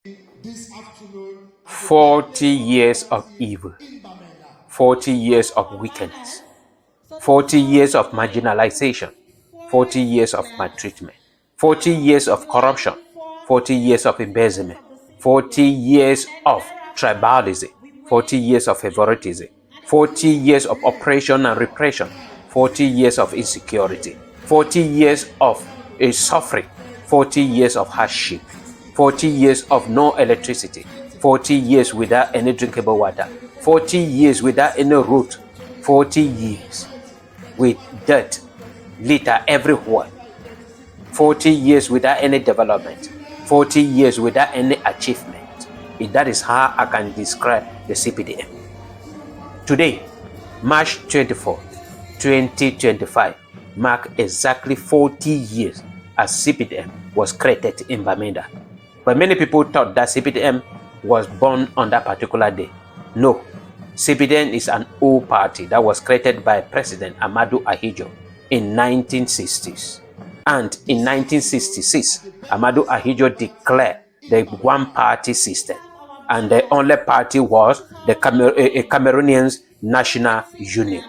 this afternoon at the 40 years of evil, 40 years of wickedness, 40 years of marginalization, 40 years of maltreatment, 40 years of corruption, 40 years of embezzlement, 40 years of tribalism, 40 years of favoritism, 40 years of oppression and repression, 40 years of insecurity, 40 years of suffering, 40 years of hardship, 40 years of no electricity, 40 years without any drinkable water, 40 years without any road, 40 years with dirt, litter everywhere, 40 years without any development, 40 years without any achievement. That is how I can describe the CPDM. Today, March 24, 2025, mark exactly 40 years as CPDM was created in Bamenda. But many people thought that CPDM was born on that particular day. No, CPDM is an old party that was created by President Amadou Ahidjo in 1960s. And in 1966, Amadou Ahidjo declared the one-party system. And the only party was the Cameroonians National Union,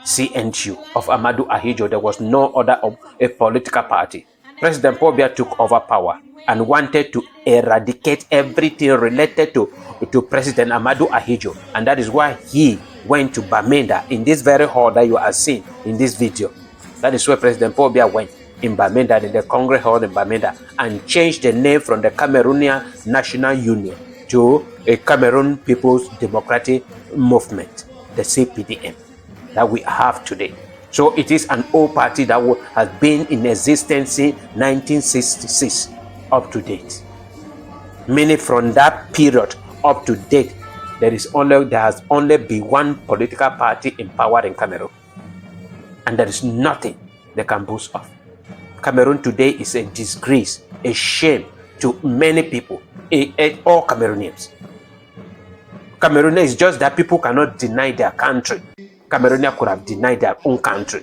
CNU, of Amadou Ahidjo. There was no other a political party. President Paul Biya took over power and wanted to eradicate everything related to President Amadou Ahidjo. And that is why he went to Bamenda, in this very hall that you are seeing in this video. That is where President Paul Biya went, in Bamenda, in the Congress Hall in Bamenda, and changed the name from the Cameroonian National Union to a Cameroon People's Democratic Movement, the CPDM, that we have today. So it is an old party that has been in existence since 1966 up to date. Meaning from that period up to date, there has only been one political party in power in Cameroon. And there is nothing they can boast of. Cameroon today is a disgrace, a shame to many people, all Cameroonians. Cameroon is just that people cannot deny their country. Cameroonians could have denied their own country.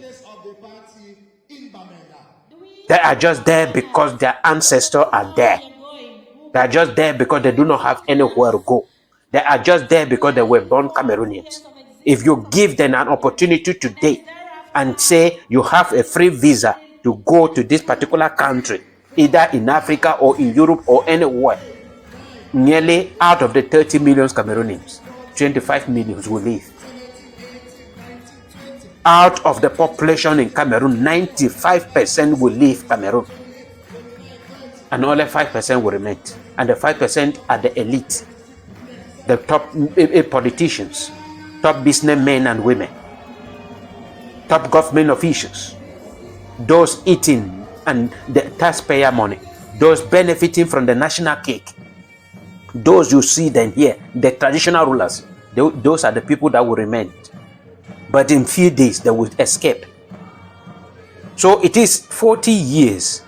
They are just there because their ancestors are there. They are just there because they do not have anywhere to go. They are just there because they were born Cameroonians. If you give them an opportunity today and say you have a free visa to go to this particular country, either in Africa or in Europe or anywhere, nearly out of the 30 million Cameroonians, 25 million will leave. Out of the population in Cameroon, 95% will leave Cameroon. And only 5% will remain. And the 5% are the elite, the top politicians, top businessmen and women, top government officials, those eating and the taxpayer money, those benefiting from the national cake. Those you see them here, the traditional rulers, those are the people that will remain. But in few days, they will escape. So it is 40 years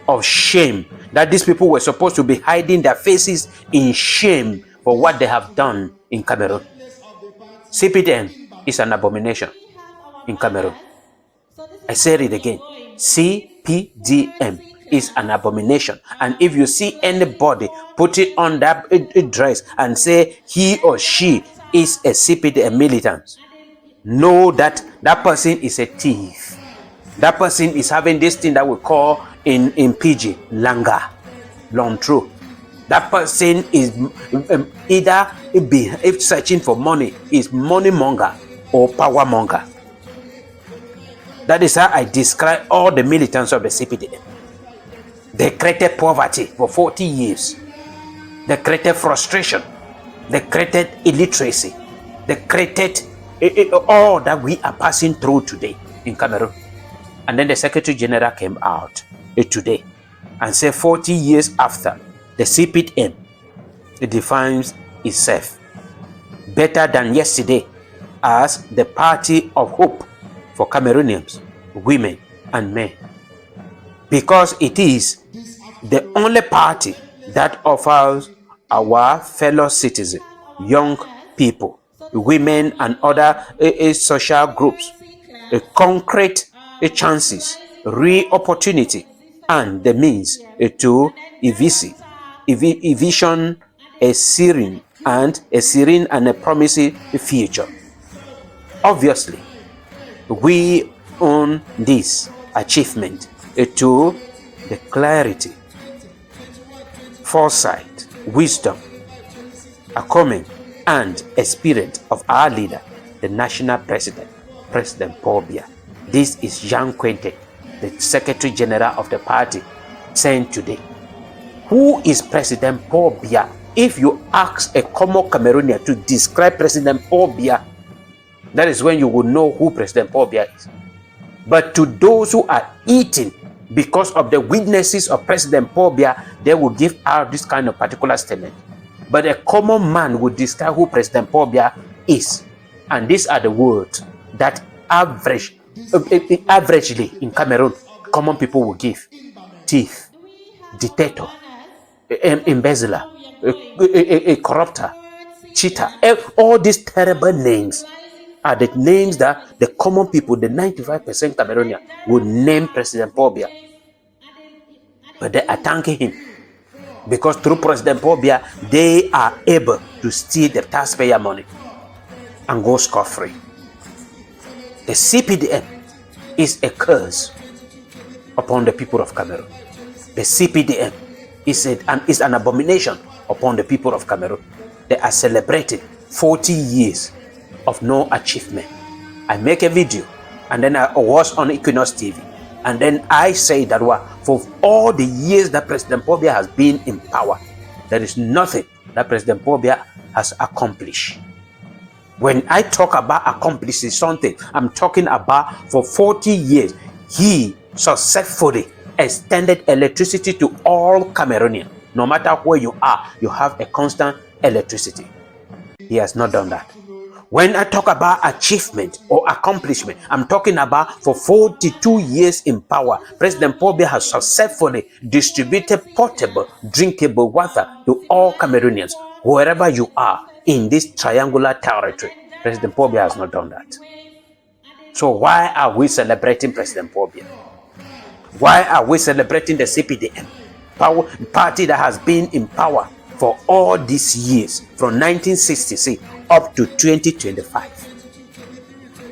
of shame that these people were supposed to be hiding their faces in shame for what they have done in Cameroon. CPDM is an abomination in Cameroon. I said it again. CPDM is an abomination. And if you see anybody put it on that dress and say he or she is a CPDM militant, know that that person is a thief. That person is having this thing that we call in PG, langa, long through. That person is either if searching for money, is money monger or power monger. That is how I describe all the militants of the CPDM. They created poverty for 40 years. They created frustration. They created illiteracy. They created all that we are passing through today in Cameroon. And then the Secretary General came out today and said 40 years after, the CPDM defines itself better than yesterday as the party of hope for Cameroonians, women and men. Because it is the only party that offers our fellow citizens, young people, women and other social groups, concrete chances, real opportunity, and the means to evict vision, a serene and a promising future. Obviously, we own this achievement to the clarity, foresight, wisdom, acumen, and experience of our leader, the national president, President Paul Biya. This is Jean Quinte, the Secretary General of the party, saying today. Who is President Paul Biya? If you ask a common Cameroonian to describe President Paul Biya, that is when you will know who President Paul Biya is. But to those who are eating because of the witnesses of President Paul Biya, they will give out this kind of particular statement. But a common man would describe who President Paul Biya is. And these are the words that averagely in Cameroon, common people will give. Thief, dictator, embezzler, a corrupter, cheater. All these terrible names are the names that the common people, the 95% Cameroonian, would name President Paul Biya. But they are thanking him because through President Paul Biya, they are able to steal the taxpayer money and go scot-free. The CPDM is a curse upon the people of Cameroon. The CPDM is an abomination upon the people of Cameroon. They are celebrating 40 years of no achievement. I make a video and then I was on Equinox TV, and then I say that for all the years that President Paul Biya has been in power, there is nothing that President Paul Biya has accomplished. When I talk about accomplishing something, I'm talking about for 40 years, he successfully extended electricity to all Cameroonians. No matter where you are, you have a constant electricity. He has not done that. When I talk about achievement or accomplishment, I'm talking about for 42 years in power, President Paul Biya has successfully distributed portable, drinkable water to all Cameroonians, wherever you are in this triangular territory. President Paul Biya has not done that. So why are we celebrating President Paul Biya? Why are we celebrating the CPDM party that has been in power for all these years, from 1966 up to 2025?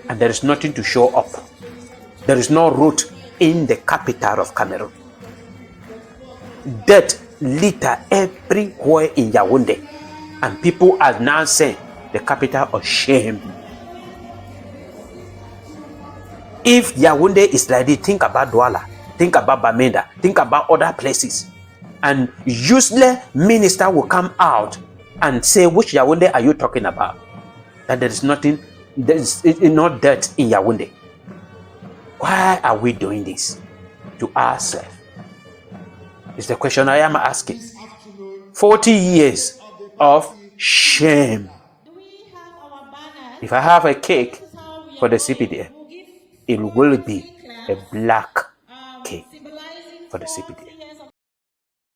And there is nothing to show up. There is no road in the capital of Cameroon. Death litter everywhere in Yaoundé. And people are now saying the capital of shame. If Yaoundé is like this, think about Douala, think about Bamenda, think about other places. And useless minister will come out and say, which Yaoundé are you talking about? That there is nothing, there is not dirt in Yaoundé. Why are we doing this to ourselves? It's the question I am asking. 40 years of shame. If I have a cake for the CPDM, it will be a black cake for the CPDM.